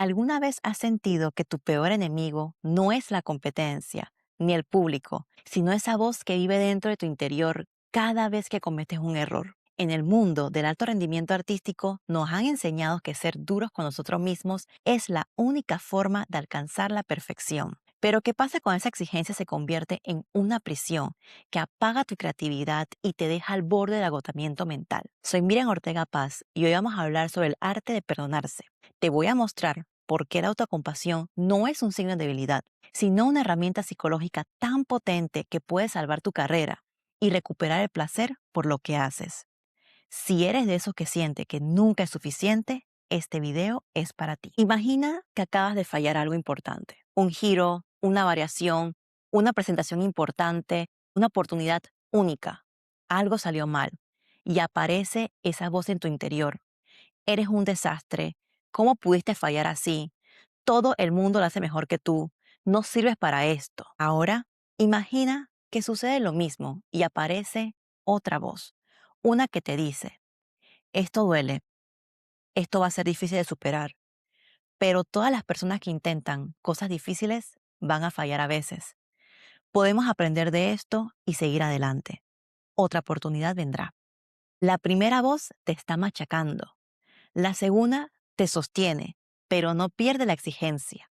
¿Alguna vez has sentido que tu peor enemigo no es la competencia ni el público, sino esa voz que vive dentro de tu interior cada vez que cometes un error? En el mundo del alto rendimiento artístico nos han enseñado que ser duros con nosotros mismos es la única forma de alcanzar la perfección. Pero ¿qué pasa cuando esa exigencia se convierte en una prisión que apaga tu creatividad y te deja al borde del agotamiento mental? Soy Miriam Ortega Paz y hoy vamos a hablar sobre el arte de perdonarse. Te voy a mostrar por qué la autocompasión no es un signo de debilidad, sino una herramienta psicológica tan potente que puede salvar tu carrera y recuperar el placer por lo que haces. Si eres de esos que siente que nunca es suficiente, este video es para ti. Imagina que acabas de fallar algo importante. Un giro, una variación, una presentación importante, una oportunidad única. Algo salió mal y aparece esa voz en tu interior. Eres un desastre. ¿Cómo pudiste fallar así? Todo el mundo lo hace mejor que tú. No sirves para esto. Ahora, imagina que sucede lo mismo y aparece otra voz. Una que te dice, esto duele, esto va a ser difícil de superar, pero todas las personas que intentan cosas difíciles van a fallar a veces. Podemos aprender de esto y seguir adelante. Otra oportunidad vendrá. La primera voz te está machacando. La segunda te sostiene, pero no pierde la exigencia.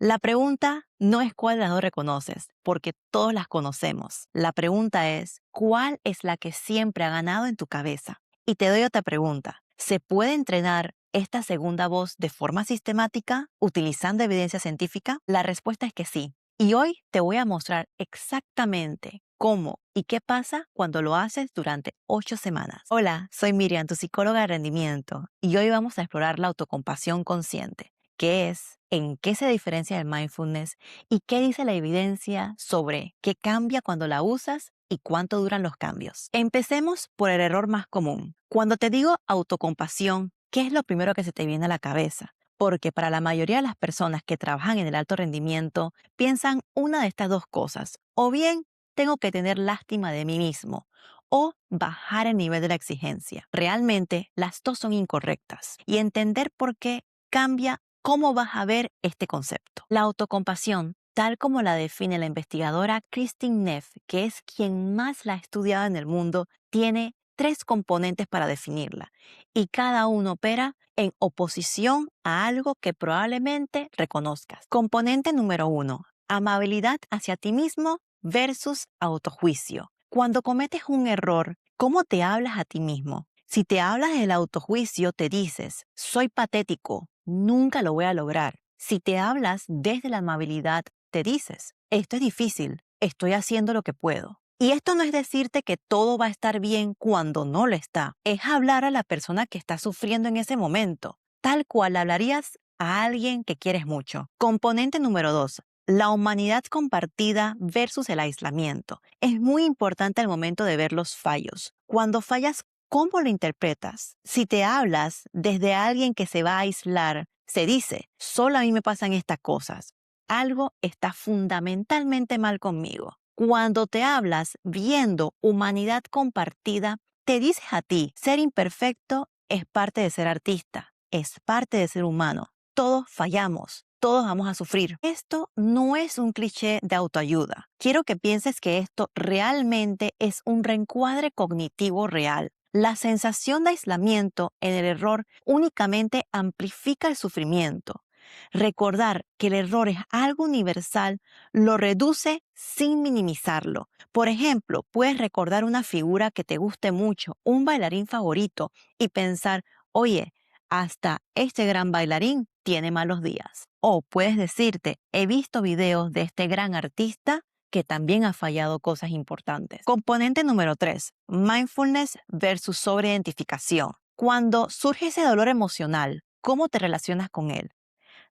La pregunta no es cuál de las dos reconoces, porque todos las conocemos. La pregunta es, ¿cuál es la que siempre ha ganado en tu cabeza? Y te doy otra pregunta. ¿Se puede entrenar esta segunda voz de forma sistemática, utilizando evidencia científica? La respuesta es que sí. Y hoy te voy a mostrar exactamente cómo y qué pasa cuando lo haces durante 8 semanas. Hola, soy Miriam, tu psicóloga de rendimiento, y hoy vamos a explorar la autocompasión consciente. ¿Qué es? ¿En qué se diferencia del mindfulness? ¿Y qué dice la evidencia sobre qué cambia cuando la usas y cuánto duran los cambios? Empecemos por el error más común. Cuando te digo autocompasión, ¿qué es lo primero que se te viene a la cabeza? Porque para la mayoría de las personas que trabajan en el alto rendimiento, piensan una de estas dos cosas. O bien, tengo que tener lástima de mí mismo, o bajar el nivel de la exigencia. Realmente, las dos son incorrectas. Y entender por qué cambia cómo vas a ver este concepto. La autocompasión, tal como la define la investigadora Christine Neff, que es quien más la ha estudiado en el mundo, tiene 3 componentes para definirla, y cada uno opera en oposición a algo que probablemente reconozcas. Componente número 1, amabilidad hacia ti mismo versus autojuicio. Cuando cometes un error, ¿cómo te hablas a ti mismo? Si te hablas del autojuicio, te dices, soy patético, nunca lo voy a lograr. Si te hablas desde la amabilidad, te dices, esto es difícil, estoy haciendo lo que puedo. Y esto no es decirte que todo va a estar bien cuando no lo está. Es hablar a la persona que está sufriendo en ese momento, tal cual hablarías a alguien que quieres mucho. Componente número 2. La humanidad compartida versus el aislamiento. Es muy importante al momento de ver los fallos. Cuando fallas, ¿cómo lo interpretas? Si te hablas desde alguien que se va a aislar, se dice, solo a mí me pasan estas cosas. Algo está fundamentalmente mal conmigo. Cuando te hablas viendo humanidad compartida, te dices a ti, ser imperfecto es parte de ser artista, es parte de ser humano. Todos fallamos. Todos vamos a sufrir. Esto no es un cliché de autoayuda. Quiero que pienses que esto realmente es un reencuadre cognitivo real. La sensación de aislamiento en el error únicamente amplifica el sufrimiento. Recordar que el error es algo universal lo reduce sin minimizarlo. Por ejemplo, puedes recordar una figura que te guste mucho, un bailarín favorito, y pensar, oye, hasta este gran bailarín tiene malos días. O puedes decirte, he visto videos de este gran artista que también ha fallado cosas importantes. Componente número 3, mindfulness versus sobreidentificación. Cuando surge ese dolor emocional, ¿cómo te relacionas con él?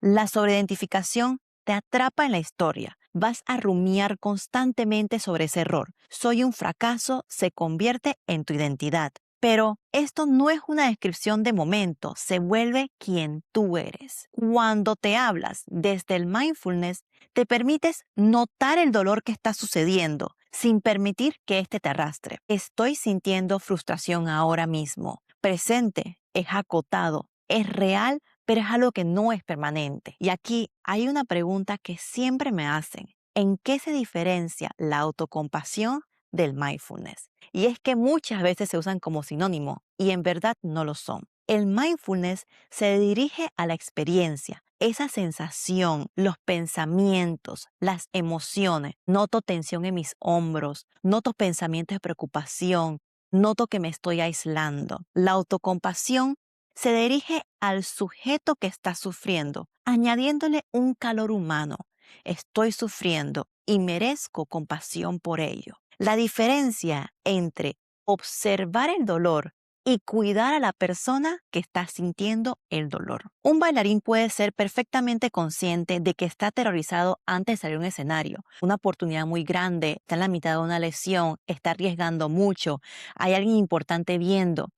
La sobreidentificación te atrapa en la historia. Vas a rumiar constantemente sobre ese error. Soy un fracaso se convierte en tu identidad. Pero esto no es una descripción de momento, se vuelve quien tú eres. Cuando te hablas desde el mindfulness, te permites notar el dolor que está sucediendo sin permitir que éste te arrastre. Estoy sintiendo frustración ahora mismo. Presente, es acotado, es real, pero es algo que no es permanente. Y aquí hay una pregunta que siempre me hacen. ¿En qué se diferencia la autocompasión del mindfulness? Y es que muchas veces se usan como sinónimo y en verdad no lo son. El mindfulness se dirige a la experiencia, esa sensación, los pensamientos, las emociones. Noto tensión en mis hombros, noto pensamientos de preocupación, noto que me estoy aislando. La autocompasión se dirige al sujeto que está sufriendo, añadiéndole un calor humano. Estoy sufriendo y merezco compasión por ello. La diferencia entre observar el dolor y cuidar a la persona que está sintiendo el dolor. Un bailarín puede ser perfectamente consciente de que está aterrorizado antes de salir a un escenario. Una oportunidad muy grande, está en la mitad de una lesión, está arriesgando mucho, hay alguien importante viendo.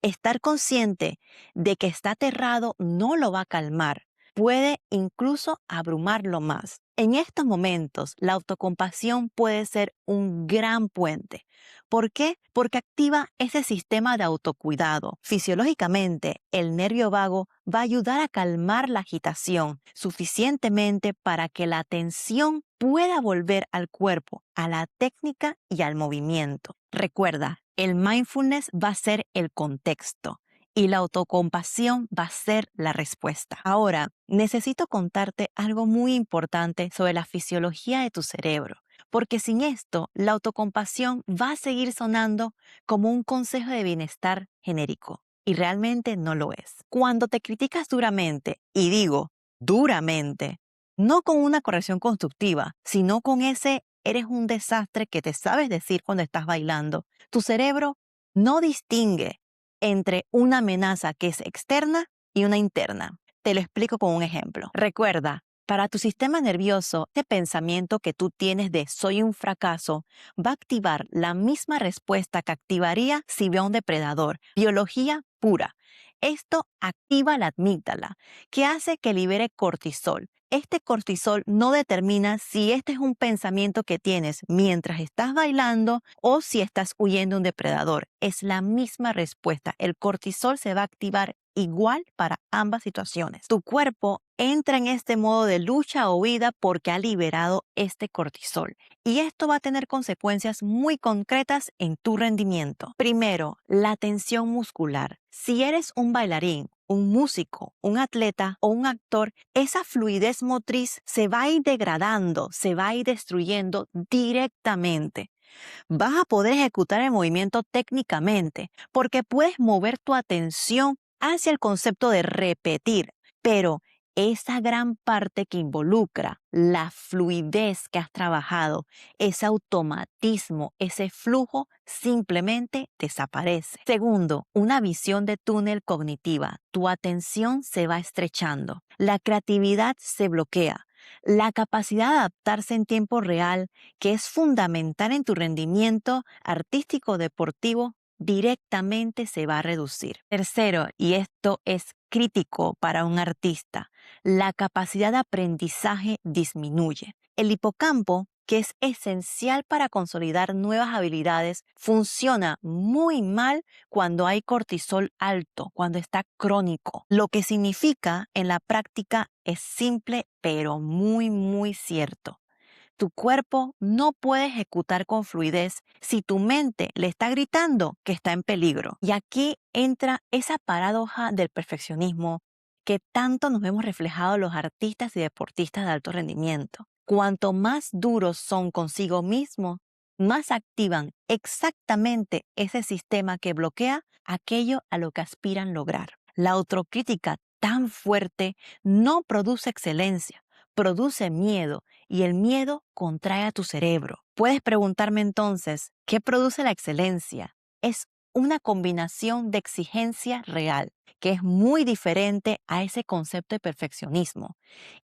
Estar consciente de que está aterrado no lo va a calmar, puede incluso abrumarlo más. En estos momentos, la autocompasión puede ser un gran puente. ¿Por qué? Porque activa ese sistema de autocuidado. Fisiológicamente, el nervio vago va a ayudar a calmar la agitación suficientemente para que la atención pueda volver al cuerpo, a la técnica y al movimiento. Recuerda, el mindfulness va a ser el contexto y la autocompasión va a ser la respuesta. Ahora, necesito contarte algo muy importante sobre la fisiología de tu cerebro, porque sin esto, la autocompasión va a seguir sonando como un consejo de bienestar genérico, y realmente no lo es. Cuando te criticas duramente, y digo duramente, no con una corrección constructiva, sino con ese eres un desastre que te sabes decir cuando estás bailando, tu cerebro no distingue entre una amenaza que es externa y una interna. Te lo explico con un ejemplo. Recuerda, para tu sistema nervioso, este pensamiento que tú tienes de soy un fracaso va a activar la misma respuesta que activaría si ve a un depredador. Biología pura. Esto activa la amígdala, que hace que libere cortisol. Este cortisol no determina si este es un pensamiento que tienes mientras estás bailando o si estás huyendo de un depredador. Es la misma respuesta. El cortisol se va a activar igual para ambas situaciones. Tu cuerpo entra en este modo de lucha o huida porque ha liberado este cortisol. Y esto va a tener consecuencias muy concretas en tu rendimiento. Primero, la tensión muscular. Si eres un bailarín, un músico, un atleta o un actor, esa fluidez motriz se va a ir degradando, se va a ir destruyendo directamente. Vas a poder ejecutar el movimiento técnicamente porque puedes mover tu atención hacia el concepto de repetir, pero esa gran parte que involucra la fluidez que has trabajado, ese automatismo, ese flujo simplemente desaparece. Segundo, una visión de túnel cognitiva. Tu atención se va estrechando, la creatividad se bloquea. La capacidad de adaptarse en tiempo real, que es fundamental en tu rendimiento artístico deportivo, directamente se va a reducir. Tercero, y esto es crítico para un artista, la capacidad de aprendizaje disminuye. El hipocampo, que es esencial para consolidar nuevas habilidades, funciona muy mal cuando hay cortisol alto, cuando está crónico. Lo que significa en la práctica es simple, pero muy cierto. Tu cuerpo no puede ejecutar con fluidez si tu mente le está gritando que está en peligro. Y aquí entra esa paradoja del perfeccionismo que tanto nos hemos reflejado los artistas y deportistas de alto rendimiento. Cuanto más duros son consigo mismos, más activan exactamente ese sistema que bloquea aquello a lo que aspiran lograr. La autocrítica tan fuerte no produce excelencia, produce miedo y el miedo contrae a tu cerebro. Puedes preguntarme entonces, ¿qué produce la excelencia? Es una combinación de exigencia real, que es muy diferente a ese concepto de perfeccionismo,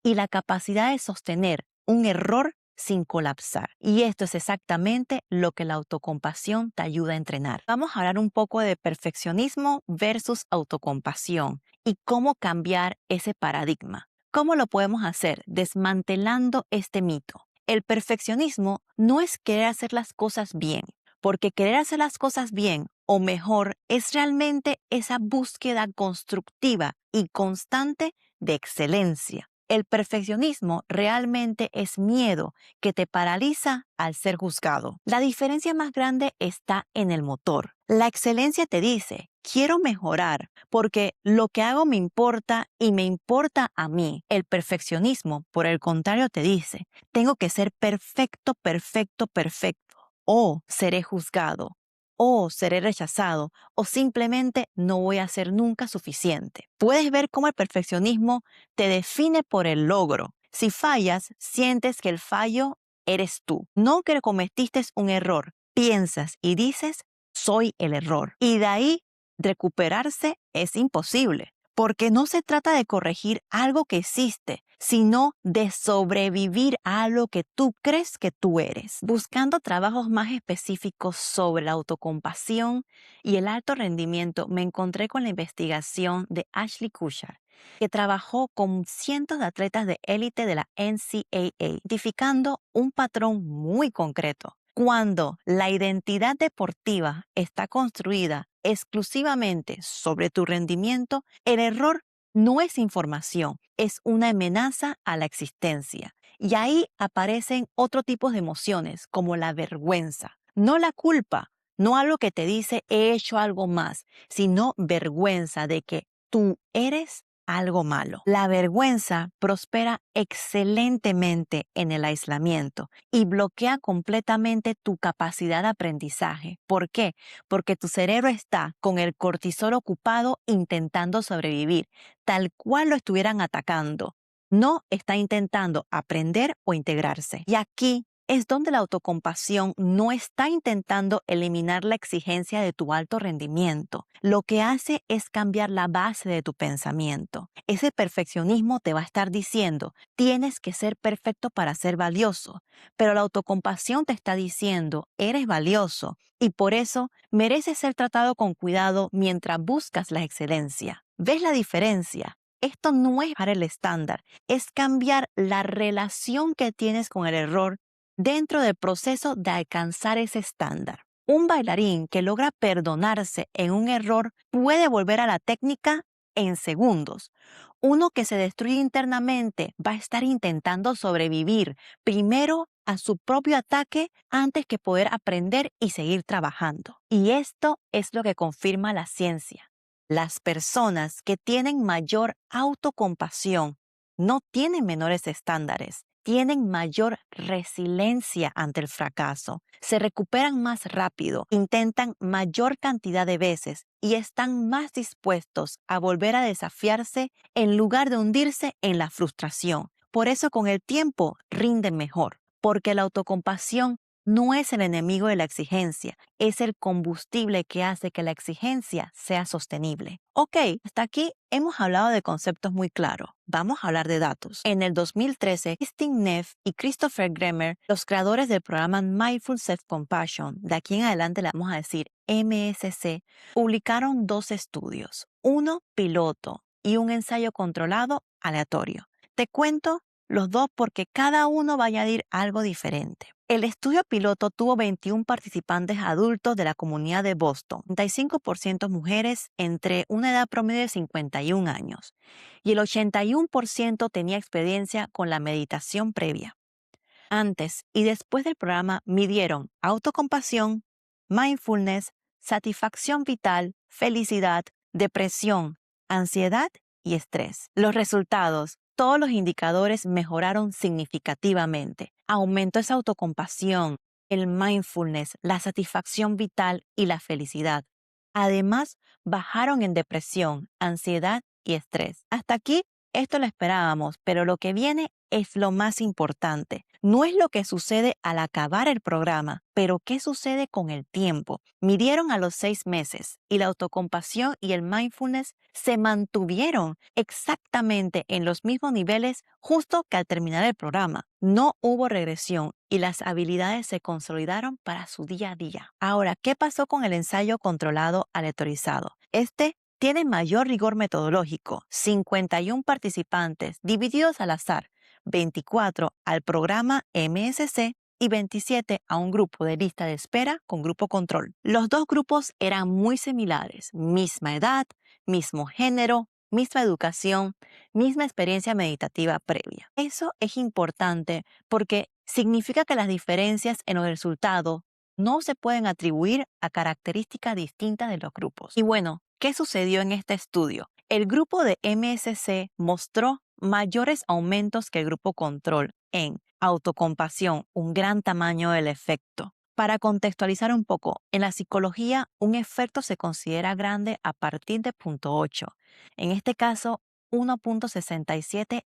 y la capacidad de sostener un error sin colapsar. Y esto es exactamente lo que la autocompasión te ayuda a entrenar. Vamos a hablar un poco de perfeccionismo versus autocompasión y cómo cambiar ese paradigma. ¿Cómo lo podemos hacer? Desmantelando este mito. El perfeccionismo no es querer hacer las cosas bien. porque querer hacer las cosas bien o mejor es realmente esa búsqueda constructiva y constante de excelencia. El perfeccionismo realmente es miedo que te paraliza al ser juzgado. La diferencia más grande está en el motor. La excelencia te dice, quiero mejorar porque lo que hago me importa y me importa a mí. El perfeccionismo, por el contrario, te dice, tengo que ser perfecto, perfecto, perfecto. O seré juzgado, o seré rechazado, o simplemente no voy a ser nunca suficiente. Puedes ver cómo el perfeccionismo te define por el logro. Si fallas, sientes que el fallo eres tú. No que cometiste un error. Piensas y dices, soy el error. Y de ahí recuperarse es imposible. Porque no se trata de corregir algo que existe, sino de sobrevivir a algo que tú crees que tú eres. Buscando trabajos más específicos sobre la autocompasión y el alto rendimiento, me encontré con la investigación de Ashley Kutcher, que trabajó con cientos de atletas de élite de la NCAA, identificando un patrón muy concreto. Cuando la identidad deportiva está construida exclusivamente sobre tu rendimiento, el error no es información, es una amenaza a la existencia. Y ahí aparecen otro tipo de emociones, como la vergüenza. No la culpa, no algo que te dice he hecho algo más, sino vergüenza de que tú eres algo malo. La vergüenza prospera excelentemente en el aislamiento y bloquea completamente tu capacidad de aprendizaje. ¿Por qué? Porque tu cerebro está con el cortisol ocupado intentando sobrevivir, tal cual lo estuvieran atacando. No está intentando aprender o integrarse. Y aquí es donde la autocompasión no está intentando eliminar la exigencia de tu alto rendimiento. Lo que hace es cambiar la base de tu pensamiento. Ese perfeccionismo te va a estar diciendo, tienes que ser perfecto para ser valioso, pero la autocompasión te está diciendo, eres valioso y por eso mereces ser tratado con cuidado mientras buscas la excelencia. ¿Ves la diferencia? Esto no es bajar el estándar, es cambiar la relación que tienes con el error dentro del proceso de alcanzar ese estándar. Un bailarín que logra perdonarse en un error puede volver a la técnica en segundos. Uno que se destruye internamente va a estar intentando sobrevivir primero a su propio ataque antes que poder aprender y seguir trabajando. Y esto es lo que confirma la ciencia. Las personas que tienen mayor autocompasión no tienen menores estándares, tienen mayor resiliencia ante el fracaso, se recuperan más rápido, intentan mayor cantidad de veces y están más dispuestos a volver a desafiarse en lugar de hundirse en la frustración. Por eso con el tiempo rinden mejor, porque la autocompasión no es el enemigo de la exigencia, es el combustible que hace que la exigencia sea sostenible. Ok, hasta aquí hemos hablado de conceptos muy claros. Vamos a hablar de datos. En el 2013, Kristin Neff y Christopher Gremer, los creadores del programa Mindful Self-Compassion, de aquí en adelante le vamos a decir MSC, publicaron 2 estudios, uno piloto y un ensayo controlado aleatorio. Te cuento los dos porque cada uno va a añadir algo diferente. El estudio piloto tuvo 21 participantes adultos de la comunidad de Boston, 35% mujeres entre una edad promedio de 51 años, y el 81% tenía experiencia con la meditación previa. Antes y después del programa midieron autocompasión, mindfulness, satisfacción vital, felicidad, depresión, ansiedad y estrés. Los resultados, todos los indicadores mejoraron significativamente. Aumentó esa autocompasión, el mindfulness, la satisfacción vital y la felicidad. Además, bajaron en depresión, ansiedad y estrés. Hasta aquí, esto lo esperábamos, pero lo que viene es lo más importante. No es lo que sucede al acabar el programa, pero qué sucede con el tiempo. Midieron a los 6 meses y la autocompasión y el mindfulness se mantuvieron exactamente en los mismos niveles justo que al terminar el programa. No hubo regresión y las habilidades se consolidaron para su día a día. Ahora, ¿qué pasó con el ensayo controlado aleatorizado? Este tiene mayor rigor metodológico, 51 participantes divididos al azar, 24 al programa MSC y 27 a un grupo de lista de espera con grupo control. Los dos grupos eran muy similares, misma edad, mismo género, misma educación, misma experiencia meditativa previa. Eso es importante porque significa que las diferencias en los resultados no se pueden atribuir a características distintas de los grupos. Y bueno, ¿qué sucedió en este estudio? El grupo de MSC mostró mayores aumentos que el grupo control en autocompasión, un gran tamaño del efecto. Para contextualizar un poco, en la psicología un efecto se considera grande a partir de 0.8. En este caso, 1.67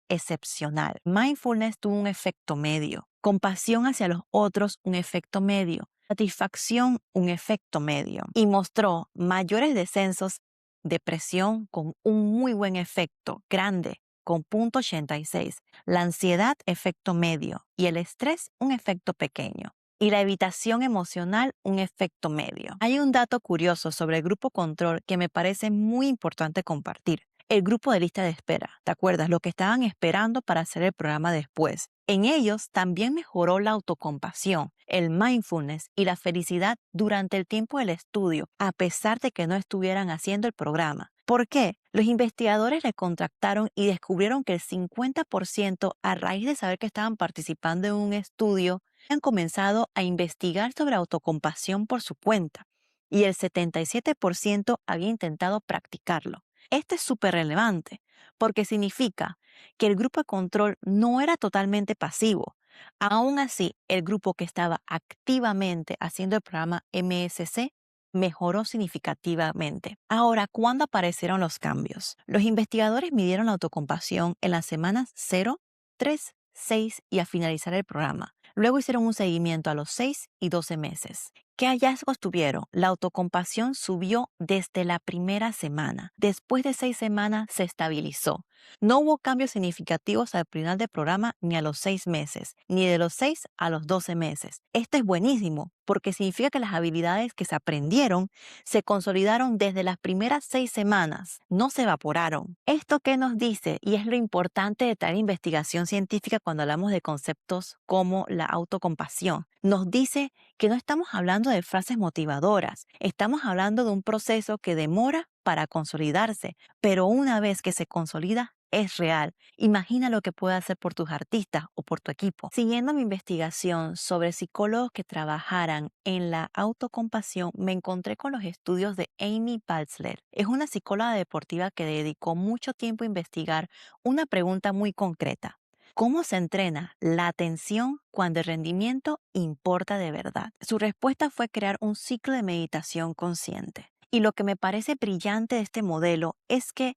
excepcional. Mindfulness tuvo un efecto medio. Compasión hacia los otros, un efecto medio. Satisfacción, un efecto medio. Y mostró mayores descensos de presión con un muy buen efecto, grande, con 0.86. La ansiedad, efecto medio. Y el estrés, un efecto pequeño. Y la evitación emocional, un efecto medio. Hay un dato curioso sobre el grupo control que me parece muy importante compartir. El grupo de lista de espera, ¿te acuerdas? Lo que estaban esperando para hacer el programa después. En ellos también mejoró la autocompasión, el mindfulness y la felicidad durante el tiempo del estudio, a pesar de que no estuvieran haciendo el programa. ¿Por qué? Los investigadores le contactaron y descubrieron que el 50%, a raíz de saber que estaban participando en un estudio, han comenzado a investigar sobre autocompasión por su cuenta y el 77% había intentado practicarlo. Este es súper relevante porque significa que el grupo de control no era totalmente pasivo. Aún así, el grupo que estaba activamente haciendo el programa MSC mejoró significativamente. Ahora, ¿cuándo aparecieron los cambios? Los investigadores midieron la autocompasión en las semanas 0, 3, 6 y a finalizar el programa. Luego hicieron un seguimiento a los 6 y 12 meses. ¿Qué hallazgos tuvieron? La autocompasión subió desde la primera semana. Después de 6 semanas se estabilizó. No hubo cambios significativos al final del programa ni a los 6 meses, ni de los 6 a los 12 meses. Esto es buenísimo porque significa que las habilidades que se aprendieron se consolidaron desde las primeras 6 semanas, no se evaporaron. ¿Esto qué nos dice? Y es lo importante de traer investigación científica cuando hablamos de conceptos como la autocompasión. Nos dice que no estamos hablando de frases motivadoras, estamos hablando de un proceso que demora para consolidarse, pero una vez que se consolida, es real. Imagina lo que puede hacer por tus artistas o por tu equipo. Siguiendo mi investigación sobre psicólogos que trabajaran en la autocompasión, me encontré con los estudios de Amy Baltzler. Es una psicóloga deportiva que dedicó mucho tiempo a investigar una pregunta muy concreta. ¿Cómo se entrena la atención cuando el rendimiento importa de verdad? Su respuesta fue crear un ciclo de meditación consciente. Y lo que me parece brillante de este modelo es que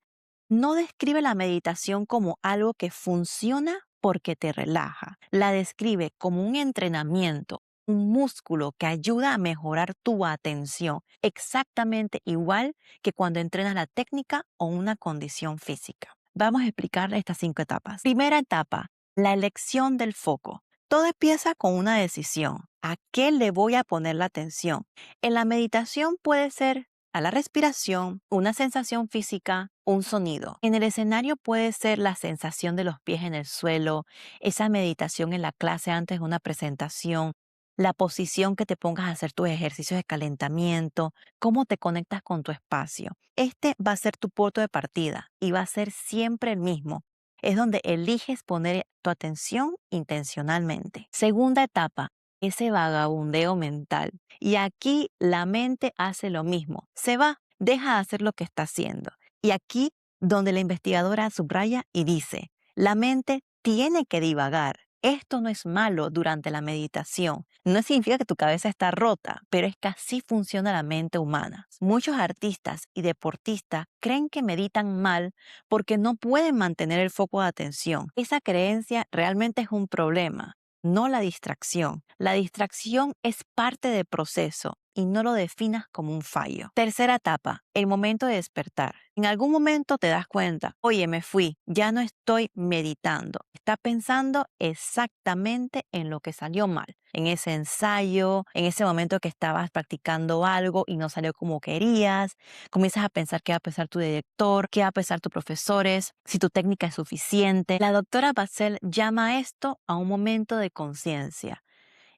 no describe la meditación como algo que funciona porque te relaja. La describe como un entrenamiento, un músculo que ayuda a mejorar tu atención, exactamente igual que cuando entrenas la técnica o una condición física. Vamos a explicar estas 5 etapas. Primera etapa, la elección del foco. Todo empieza con una decisión. ¿A qué le voy a poner la atención? En la meditación puede ser a la respiración, una sensación física, un sonido. En el escenario puede ser la sensación de los pies en el suelo, esa meditación en la clase antes de una presentación, la posición que te pongas a hacer tus ejercicios de calentamiento, cómo te conectas con tu espacio. Este va a ser tu punto de partida y va a ser siempre el mismo. Es donde eliges poner tu atención intencionalmente. Segunda etapa, ese vagabundeo mental. Y aquí la mente hace lo mismo. Se va, deja de hacer lo que está haciendo. Y aquí donde la investigadora subraya y dice, la mente tiene que divagar. Esto no es malo durante la meditación. No significa que tu cabeza está rota, pero es que así funciona la mente humana. Muchos artistas y deportistas creen que meditan mal porque no pueden mantener el foco de atención. Esa creencia realmente es un problema, no la distracción. La distracción es parte del proceso y no lo definas como un fallo. Tercera etapa, el momento de despertar. En algún momento te das cuenta, oye, me fui, ya no estoy meditando. Estás pensando exactamente en lo que salió mal, en ese ensayo, en ese momento que estabas practicando algo y no salió como querías. Comienzas a pensar qué va a pensar tu director, qué va a pensar tus profesores, si tu técnica es suficiente. La doctora Bassel llama a esto a un momento de conciencia.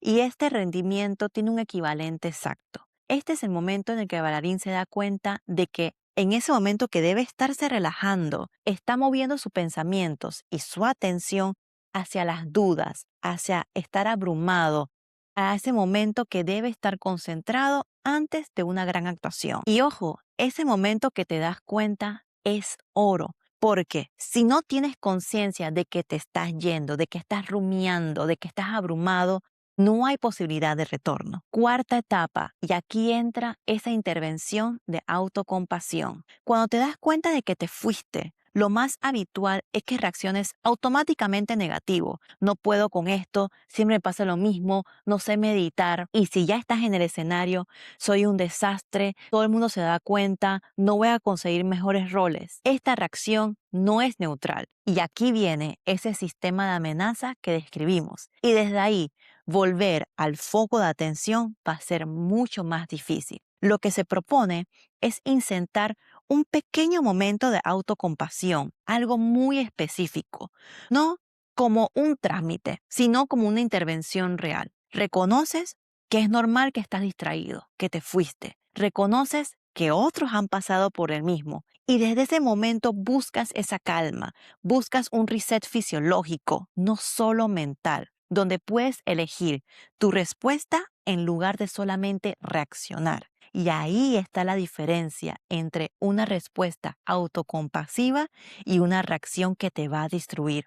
Y este rendimiento tiene un equivalente exacto. Este es el momento en el que el bailarín se da cuenta de que en ese momento que debe estarse relajando, está moviendo sus pensamientos y su atención hacia las dudas, hacia estar abrumado, a ese momento que debe estar concentrado antes de una gran actuación. Y ojo, ese momento que te das cuenta es oro. Porque si no tienes conciencia de que te estás yendo, de que estás rumiando, de que estás abrumado, no hay posibilidad de retorno. Cuarta etapa, y aquí entra esa intervención de autocompasión. Cuando te das cuenta de que te fuiste, lo más habitual es que reacciones automáticamente negativo. No puedo con esto, siempre me pasa lo mismo, no sé meditar. Y si ya estás en el escenario, soy un desastre, todo el mundo se da cuenta, no voy a conseguir mejores roles. Esta reacción no es neutral. Y aquí viene ese sistema de amenaza que describimos. Y desde ahí, volver al foco de atención va a ser mucho más difícil. Lo que se propone es insertar un pequeño momento de autocompasión, algo muy específico, no como un trámite, sino como una intervención real. Reconoces que es normal que estás distraído, que te fuiste. Reconoces que otros han pasado por el mismo y desde ese momento buscas esa calma, buscas un reset fisiológico, no solo mental, donde puedes elegir tu respuesta en lugar de solamente reaccionar. Y ahí está la diferencia entre una respuesta autocompasiva y una reacción que te va a destruir.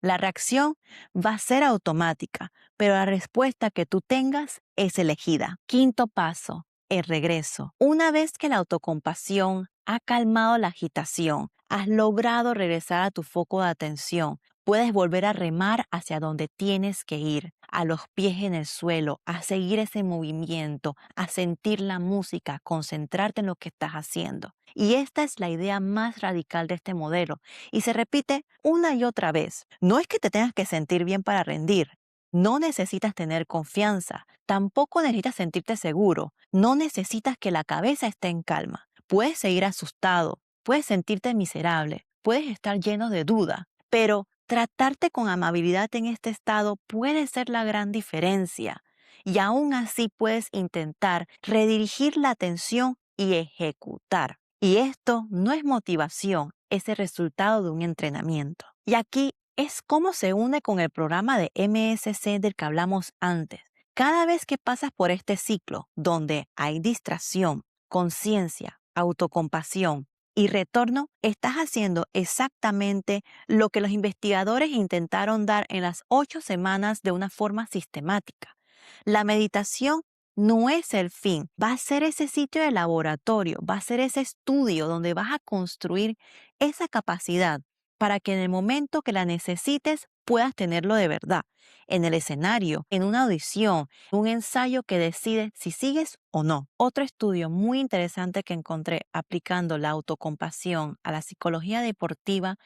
La reacción va a ser automática, pero la respuesta que tú tengas es elegida. Quinto paso, el regreso. Una vez que la autocompasión ha calmado la agitación, has logrado regresar a tu foco de atención, puedes volver a remar hacia donde tienes que ir, a los pies en el suelo, a seguir ese movimiento, a sentir la música, concentrarte en lo que estás haciendo. Y esta es la idea más radical de este modelo y se repite una y otra vez. No es que te tengas que sentir bien para rendir. No necesitas tener confianza. Tampoco necesitas sentirte seguro. No necesitas que la cabeza esté en calma. Puedes seguir asustado. Puedes sentirte miserable. Puedes estar lleno de duda. Pero tratarte con amabilidad en este estado puede ser la gran diferencia. Y aún así puedes intentar redirigir la atención y ejecutar. Y esto no es motivación, es el resultado de un entrenamiento. Y aquí es cómo se une con el programa de MSC del que hablamos antes. Cada vez que pasas por este ciclo donde hay distracción, conciencia, autocompasión y retorno, estás haciendo exactamente lo que los investigadores intentaron dar en las 8 semanas de una forma sistemática. La meditación no es el fin, va a ser ese sitio de laboratorio, va a ser ese estudio donde vas a construir esa capacidad para que en el momento que la necesites puedas tenerlo de verdad, en el escenario, en una audición, un ensayo que decide si sigues o no. Otro estudio muy interesante que encontré aplicando la autocompasión a la psicología deportiva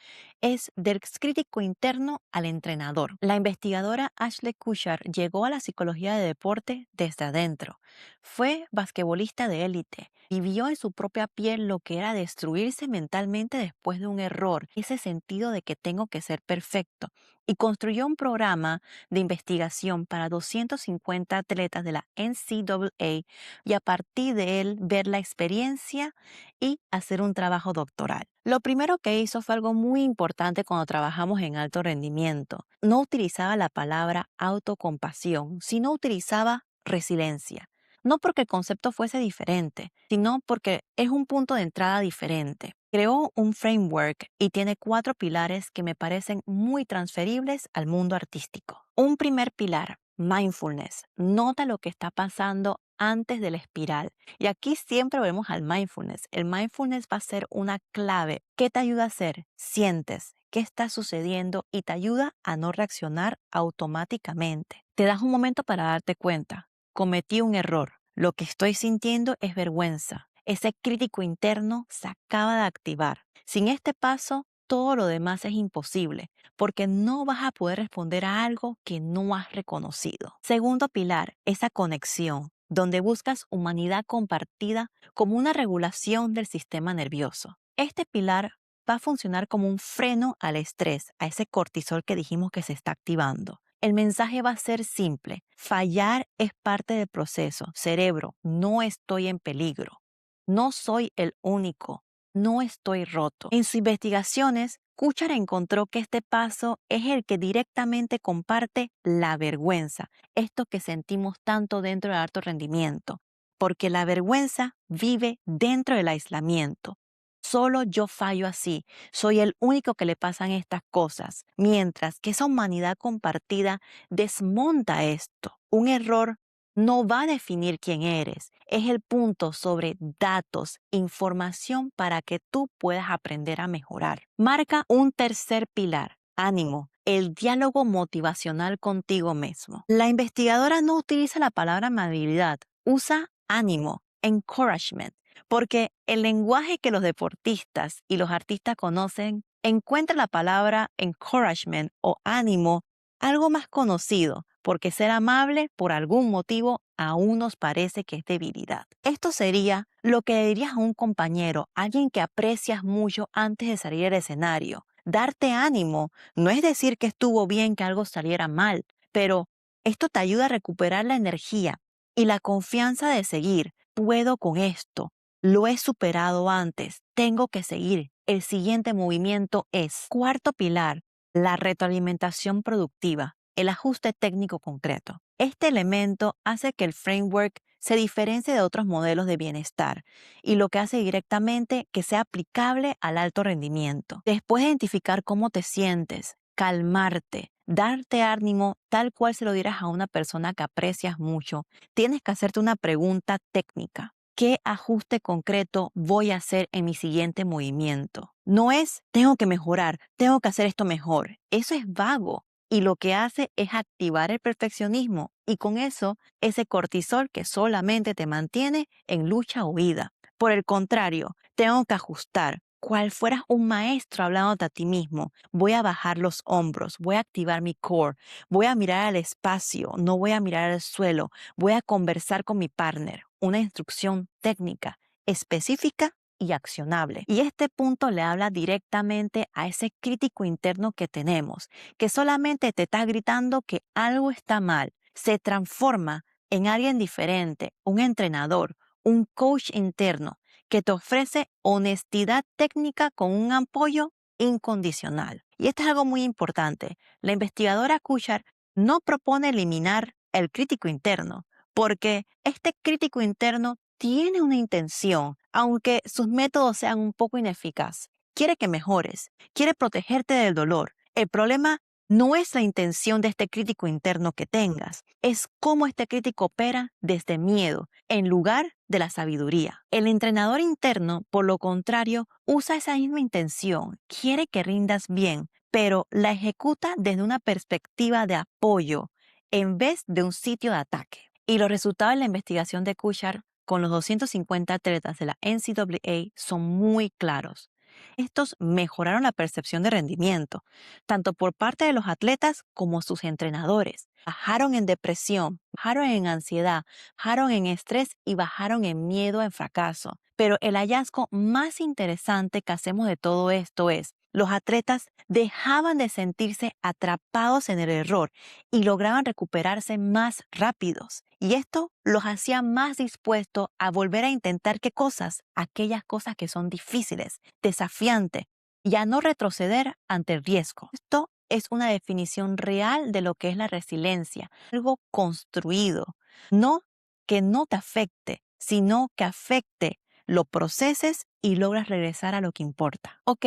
es del crítico interno al entrenador. La investigadora Ashley Kushar llegó a la psicología de deporte desde adentro. Fue basquetbolista de élite y vio en su propia piel lo que era destruirse mentalmente después de un error, ese sentido de que tengo que ser perfecto. Y construyó un programa de investigación para 250 atletas de la NCAA y a partir de él ver la experiencia y hacer un trabajo doctoral. Lo primero que hizo fue algo muy importante cuando trabajamos en alto rendimiento. No utilizaba la palabra autocompasión, sino utilizaba resiliencia. No porque el concepto fuese diferente, sino porque es un punto de entrada diferente. Creó un framework y tiene 4 pilares que me parecen muy transferibles al mundo artístico. Un primer pilar, mindfulness. Nota lo que está pasando antes de la espiral. Y aquí siempre vemos al mindfulness. El mindfulness va a ser una clave. ¿Qué te ayuda a hacer? Sientes qué está sucediendo y te ayuda a no reaccionar automáticamente. Te das un momento para darte cuenta. Cometí un error. Lo que estoy sintiendo es vergüenza. Ese crítico interno se acaba de activar. Sin este paso, todo lo demás es imposible, porque no vas a poder responder a algo que no has reconocido. Segundo pilar, esa conexión, donde buscas humanidad compartida como una regulación del sistema nervioso. Este pilar va a funcionar como un freno al estrés, a ese cortisol que dijimos que se está activando. El mensaje va a ser simple. Fallar es parte del proceso. Cerebro, no estoy en peligro. No soy el único. No estoy roto. En sus investigaciones, Kuchar encontró que este paso es el que directamente comparte la vergüenza, esto que sentimos tanto dentro del alto rendimiento, porque la vergüenza vive dentro del aislamiento. Solo yo fallo así, soy el único que le pasan estas cosas, mientras que esa humanidad compartida desmonta esto. Un error no va a definir quién eres, es el punto sobre datos, información para que tú puedas aprender a mejorar. Marca un tercer pilar, ánimo, el diálogo motivacional contigo mismo. La investigadora no utiliza la palabra amabilidad, usa ánimo, encouragement, porque el lenguaje que los deportistas y los artistas conocen encuentra la palabra encouragement o ánimo algo más conocido, porque ser amable por algún motivo aún nos parece que es debilidad. Esto sería lo que le dirías a un compañero, alguien que aprecias mucho antes de salir al escenario. Darte ánimo no es decir que estuvo bien que algo saliera mal, pero esto te ayuda a recuperar la energía y la confianza de seguir. Puedo con esto, lo he superado antes, tengo que seguir. El siguiente movimiento es, cuarto pilar, la retroalimentación productiva, el ajuste técnico concreto. Este elemento hace que el framework se diferencie de otros modelos de bienestar y lo que hace directamente que sea aplicable al alto rendimiento. Después de identificar cómo te sientes, calmarte, darte ánimo tal cual se lo dieras a una persona que aprecias mucho, tienes que hacerte una pregunta técnica. ¿Qué ajuste concreto voy a hacer en mi siguiente movimiento? No es, tengo que mejorar, tengo que hacer esto mejor. Eso es vago y lo que hace es activar el perfeccionismo y con eso ese cortisol que solamente te mantiene en lucha o huida. Por el contrario, tengo que ajustar. Cual fueras un maestro hablándote a ti mismo, voy a bajar los hombros, voy a activar mi core, voy a mirar al espacio, no voy a mirar al suelo, voy a conversar con mi partner. Una instrucción técnica, específica y accionable. Y este punto le habla directamente a ese crítico interno que tenemos, que solamente te está gritando que algo está mal. Se transforma en alguien diferente, un entrenador, un coach interno que te ofrece honestidad técnica con un apoyo incondicional. Y esto es algo muy importante. La investigadora Kuchar no propone eliminar el crítico interno, porque este crítico interno tiene una intención, aunque sus métodos sean un poco ineficaces. Quiere que mejores, quiere protegerte del dolor. El problema no es la intención de este crítico interno que tengas, es cómo este crítico opera desde miedo, en lugar de la sabiduría. El entrenador interno, por lo contrario, usa esa misma intención, quiere que rindas bien, pero la ejecuta desde una perspectiva de apoyo en vez de un sitio de ataque. Y los resultados de la investigación de Kuchar con los 250 atletas de la NCAA son muy claros. Estos mejoraron la percepción de rendimiento, tanto por parte de los atletas como sus entrenadores. Bajaron en depresión, bajaron en ansiedad, bajaron en estrés y bajaron en miedo al fracaso. Pero el hallazgo más interesante que hacemos de todo esto es, los atletas dejaban de sentirse atrapados en el error y lograban recuperarse más rápidos. Y esto los hacía más dispuestos a volver a intentar qué cosas, aquellas cosas que son difíciles, desafiantes, y a no retroceder ante el riesgo. Esto es una definición real de lo que es la resiliencia, algo construido, no que no te afecte, sino que afecte, lo proceses y logras regresar a lo que importa. Ok,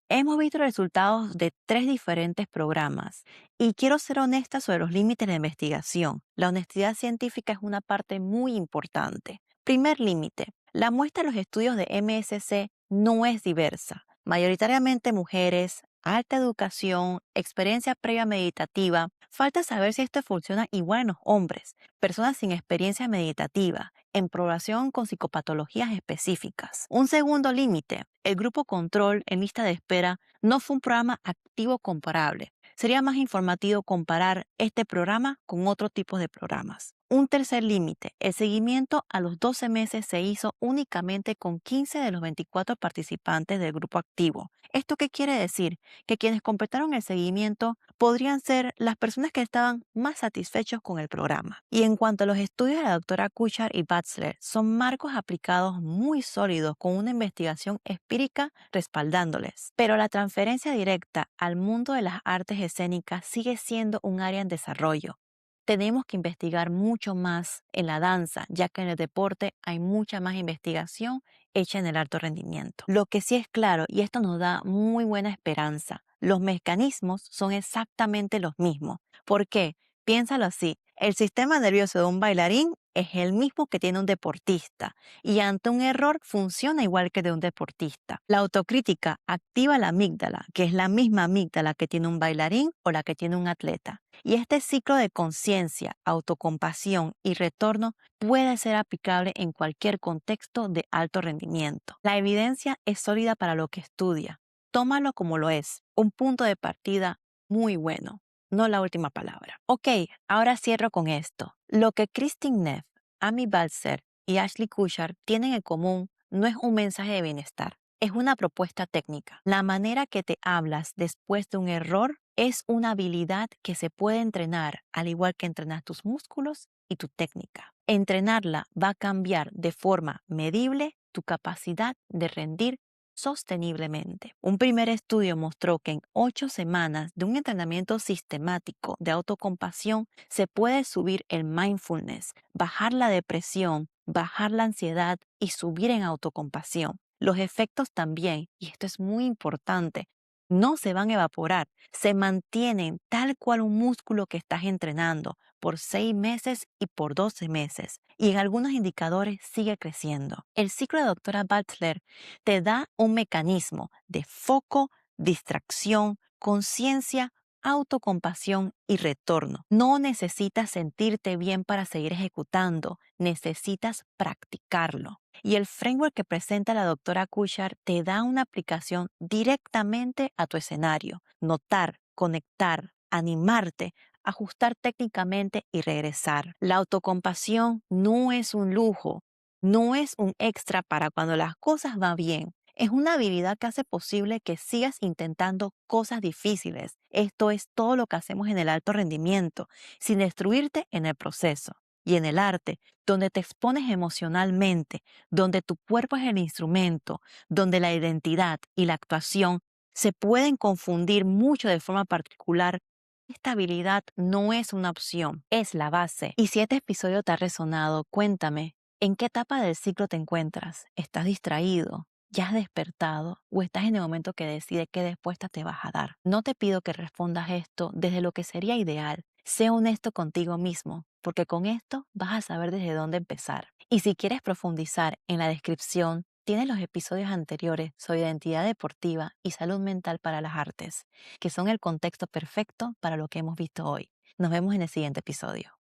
hemos visto resultados de 3 diferentes programas y quiero ser honesta sobre los límites de investigación. La honestidad científica es una parte muy importante. Primer límite, la muestra de los estudios de MSC no es diversa. Mayoritariamente mujeres, alta educación, experiencia previa meditativa. Falta saber si esto funciona igual en los hombres, personas sin experiencia meditativa, en población con psicopatologías específicas. Un segundo límite, el grupo control en lista de espera no fue un programa activo comparable. Sería más informativo comparar este programa con otro tipo de programas. Un tercer límite, el seguimiento a los 12 meses se hizo únicamente con 15 de los 24 participantes del grupo activo. ¿Esto qué quiere decir? Que quienes completaron el seguimiento podrían ser las personas que estaban más satisfechos con el programa. Y en cuanto a los estudios de la doctora Kuchar y Batzler, son marcos aplicados muy sólidos con una investigación empírica respaldándoles. Pero la transferencia directa al mundo de las artes escénicas sigue siendo un área en desarrollo. Tenemos que investigar mucho más en la danza, ya que en el deporte hay mucha más investigación hecha en el alto rendimiento. Lo que sí es claro, y esto nos da muy buena esperanza, los mecanismos son exactamente los mismos. ¿Por qué? Piénsalo así, el sistema nervioso de un bailarín es el mismo que tiene un deportista y ante un error funciona igual que de un deportista. La autocrítica activa la amígdala, que es la misma amígdala que tiene un bailarín o la que tiene un atleta. Y este ciclo de conciencia, autocompasión y retorno puede ser aplicable en cualquier contexto de alto rendimiento. La evidencia es sólida para lo que estudia. Tómalo como lo es, un punto de partida muy bueno, no la última palabra. Ok, ahora cierro con esto. Lo que Christine Neff, Amy Balzer y Ashley Kuchar tienen en común no es un mensaje de bienestar, es una propuesta técnica. La manera que te hablas después de un error es una habilidad que se puede entrenar, al igual que entrenas tus músculos y tu técnica. Entrenarla va a cambiar de forma medible tu capacidad de rendir sosteniblemente. Un primer estudio mostró que en 8 semanas de un entrenamiento sistemático de autocompasión se puede subir el mindfulness, bajar la depresión, bajar la ansiedad y subir en autocompasión. Los efectos también, y esto es muy importante, no se van a evaporar, se mantienen tal cual un músculo que estás entrenando por 6 meses y por 12 meses. Y en algunos indicadores sigue creciendo. El ciclo de doctora Butler te da un mecanismo de foco, distracción, conciencia, autocompasión y retorno. No necesitas sentirte bien para seguir ejecutando, necesitas practicarlo. Y el framework que presenta la doctora Kuchar te da una aplicación directamente a tu escenario. Notar, conectar, animarte, ajustar técnicamente y regresar. La autocompasión no es un lujo, no es un extra para cuando las cosas van bien. Es una habilidad que hace posible que sigas intentando cosas difíciles. Esto es todo lo que hacemos en el alto rendimiento, sin destruirte en el proceso. Y en el arte, donde te expones emocionalmente, donde tu cuerpo es el instrumento, donde la identidad y la actuación se pueden confundir mucho de forma particular, esta habilidad no es una opción, es la base. Y si este episodio te ha resonado, cuéntame, ¿en qué etapa del ciclo te encuentras? ¿Estás distraído? ¿Ya has despertado? ¿O estás en el momento que decide qué respuesta te vas a dar? No te pido que respondas esto desde lo que sería ideal. Sé honesto contigo mismo, porque con esto vas a saber desde dónde empezar. Y si quieres profundizar, en la descripción tienes los episodios anteriores sobre identidad deportiva y salud mental para las artes, que son el contexto perfecto para lo que hemos visto hoy. Nos vemos en el siguiente episodio.